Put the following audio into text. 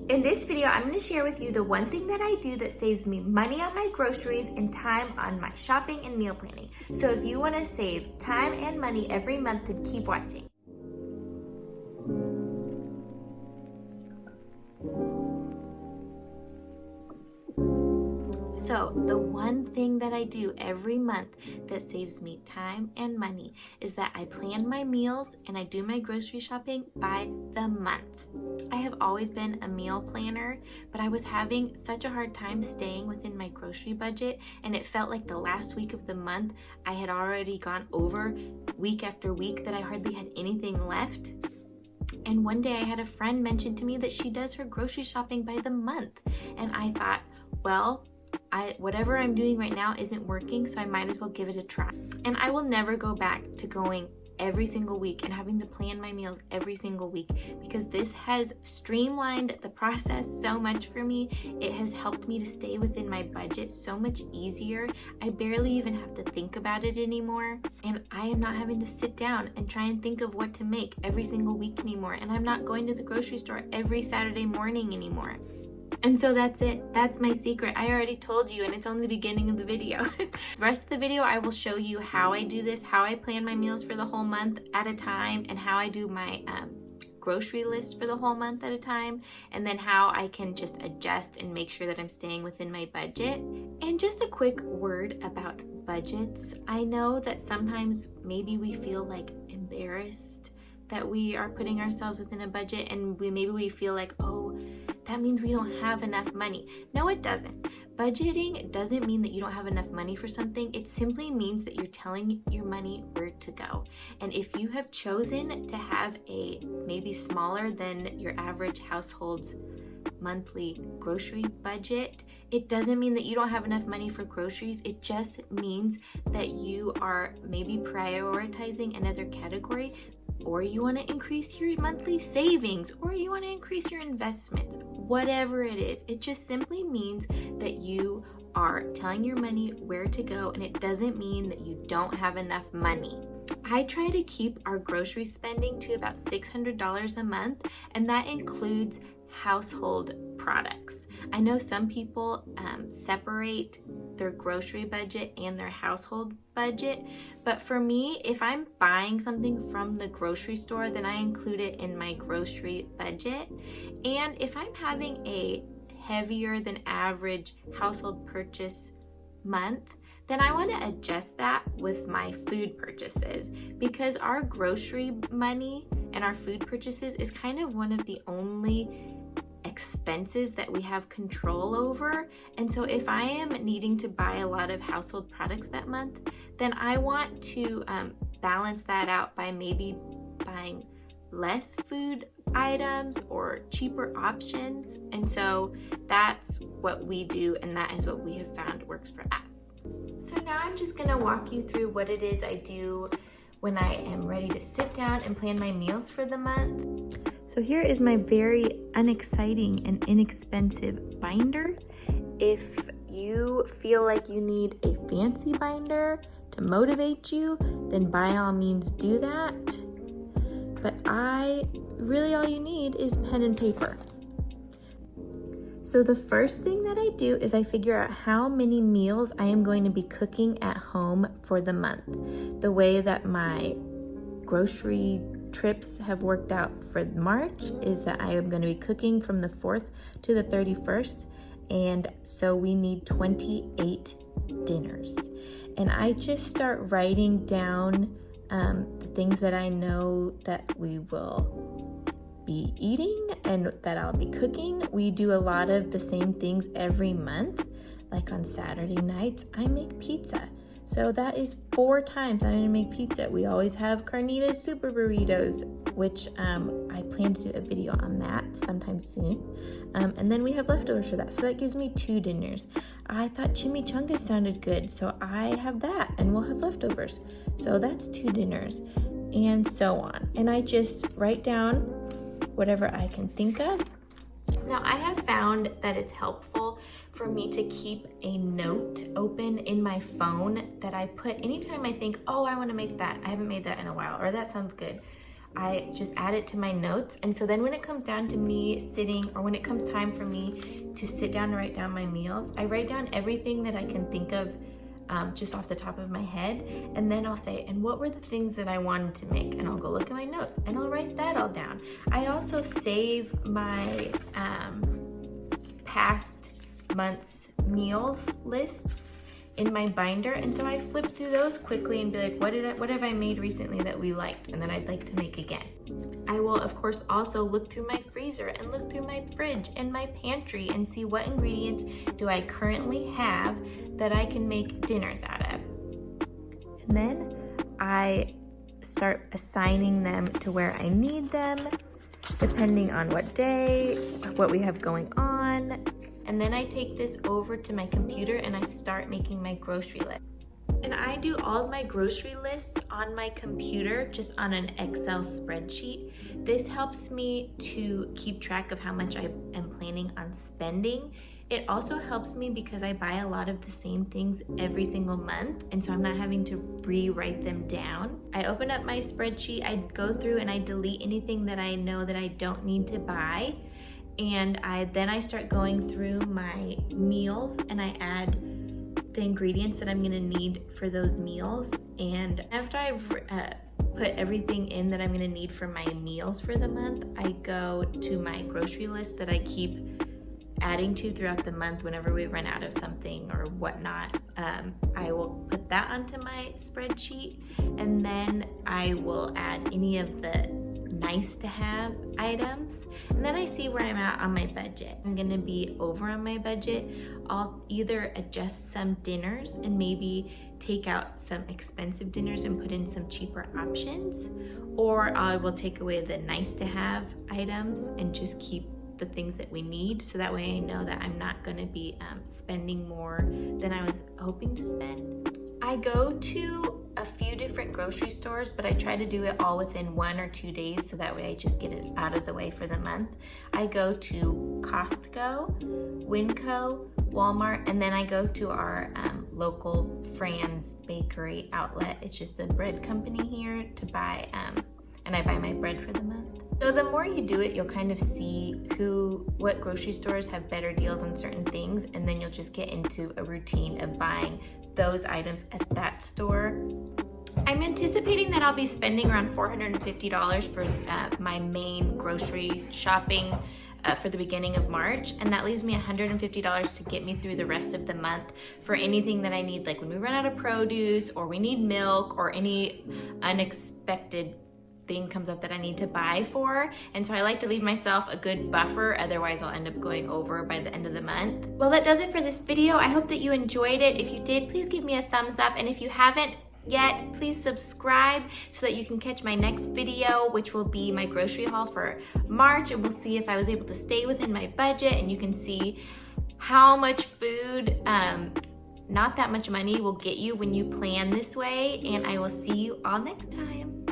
In this video, I'm going to share with you the one thing that I do that saves me money on my groceries and time on my shopping and meal planning. So if you want to save time and money every month, then keep watching. So the one thing that I do every month that saves me time and money is that I plan my meals and I do my grocery shopping by the month. I have always been a meal planner, but I was having such a hard time staying within my grocery budget, and it felt like the last week of the month I had already gone over week after week that I hardly had anything left. And one day I had a friend mention to me that she does her grocery shopping by the month, and I thought, well, whatever I'm doing right now isn't working, so I might as well give it a try. And I will never go back to going every single week and having to plan my meals every single week, because this has streamlined the process so much for me. It has helped me to stay within my budget so much easier. I barely even have to think about it anymore, and I am not having to sit down and try and think of what to make every single week anymore, and I'm not going to the grocery store every Saturday morning anymore. And so that's it. That's my secret. I already told you, and it's only the beginning of the video. The rest of the video, I will show you how I do this, how I plan my meals for the whole month at a time, and how I do my grocery list for the whole month at a time, and then how I can just adjust and make sure that I'm staying within my budget. And just a quick word about budgets. I know that sometimes maybe we feel like embarrassed that we are putting ourselves within a budget, and maybe we feel like, oh, that means we don't have enough money. No, it doesn't. Budgeting doesn't mean that you don't have enough money for something. It simply means that you're telling your money where to go. And if you have chosen to have a maybe smaller than your average household's monthly grocery budget, it doesn't mean that you don't have enough money for groceries. It just means that you are maybe prioritizing another category, or you want to increase your monthly savings, or you want to increase your investments. Whatever it is, it just simply means that you are telling your money where to go, and it doesn't mean that you don't have enough money. I try to keep our grocery spending to about $600 a month, and that includes household products. I know some people separate their grocery budget and their household budget, but for me, if I'm buying something from the grocery store, then I include it in my grocery budget. And if I'm having a heavier than average household purchase month, then I want to adjust that with my food purchases, because our grocery money and our food purchases is kind of one of the only expenses that we have control over. And so if I am needing to buy a lot of household products that month, then I want to balance that out by maybe buying less food items or cheaper options. And so that's what we do, and that is what we have found works for us. So now I'm just gonna walk you through what it is I do when I am ready to sit down and plan my meals for the month. So here is my very unexciting and inexpensive binder. If you feel like you need a fancy binder to motivate you, then by all means do that. But really all you need is pen and paper. So the first thing that I do is I figure out how many meals I am going to be cooking at home for the month. The way that my grocery trips have worked out for March is that I am going to be cooking from the 4th to the 31st, and so we need 28 dinners. And I just start writing down the things that I know that we will be eating and that I'll be cooking. We do a lot of the same things every month. Like on Saturday nights, I make pizza. So that is 4 times I'm gonna make pizza. We always have Carnitas Super Burritos, which I plan to do a video on that sometime soon. And then we have leftovers for that. So that gives me 2 dinners. I thought chimichangas sounded good, so I have that, and we'll have leftovers. So that's 2 dinners, and so on. And I just write down whatever I can think of. Now, I have found that it's helpful for me to keep a note open in my phone that I put anytime I think, oh, I want to make that. I haven't made that in a while, or that sounds good. I just add it to my notes. And so then when it comes down to me sitting, or when it comes time for me to sit down and write down my meals, I write down everything that I can think of just off the top of my head. And then I'll say, and what were the things that I wanted to make? And I'll go look at my notes and I'll write that all down. I also save my past month's meals lists in my binder, and so I flip through those quickly and be like, what have I made recently that we liked and that I'd like to make again. I will of course also look through my freezer and look through my fridge and my pantry and see what ingredients do I currently have that I can make dinners out of. And then I start assigning them to where I need them, depending on what day, what we have going on. And then I take this over to my computer and I start making my grocery list. And I do all of my grocery lists on my computer, just on an Excel spreadsheet. This helps me to keep track of how much I am planning on spending. It also helps me because I buy a lot of the same things every single month, and so I'm not having to rewrite them down. I open up my spreadsheet, I go through and I delete anything that I know that I don't need to buy. And then I start going through my meals and I add the ingredients that I'm gonna need for those meals. And after I've put everything in that I'm gonna need for my meals for the month, I go to my grocery list that I keep adding to throughout the month whenever we run out of something or whatnot. I will put that onto my spreadsheet, and then I will add any of the nice to have items, and then I see where I'm at on my budget. I'm gonna be over on my budget. I'll either adjust some dinners and maybe take out some expensive dinners and put in some cheaper options, or I will take away the nice to have items and just keep the things that we need, so that way I know that I'm not going to be spending more than I was hoping to spend. I go to a few different grocery stores, but I try to do it all within 1 or 2 days, so that way I just get it out of the way for the month. I go to Costco, Winco, Walmart, and then I go to our local Fran's bakery outlet. It's just a bread company here to buy, and I buy my bread for the month. So the more you do it, you'll kind of see what grocery stores have better deals on certain things, and then you'll just get into a routine of buying those items at that store. I'm anticipating that I'll be spending around $450 for my main grocery shopping for the beginning of March, and that leaves me $150 to get me through the rest of the month for anything that I need, like when we run out of produce or we need milk or any unexpected thing comes up that I need to buy for. And so I like to leave myself a good buffer, otherwise I'll end up going over by the end of the month. Well, that does it for this video. I hope that you enjoyed it. If you did, please give me a thumbs up, and if you haven't yet, please subscribe so that you can catch my next video, which will be my grocery haul for March, and we'll see if I was able to stay within my budget, and you can see how much food, not that much money, will get you when you plan this way. And I will see you all next time.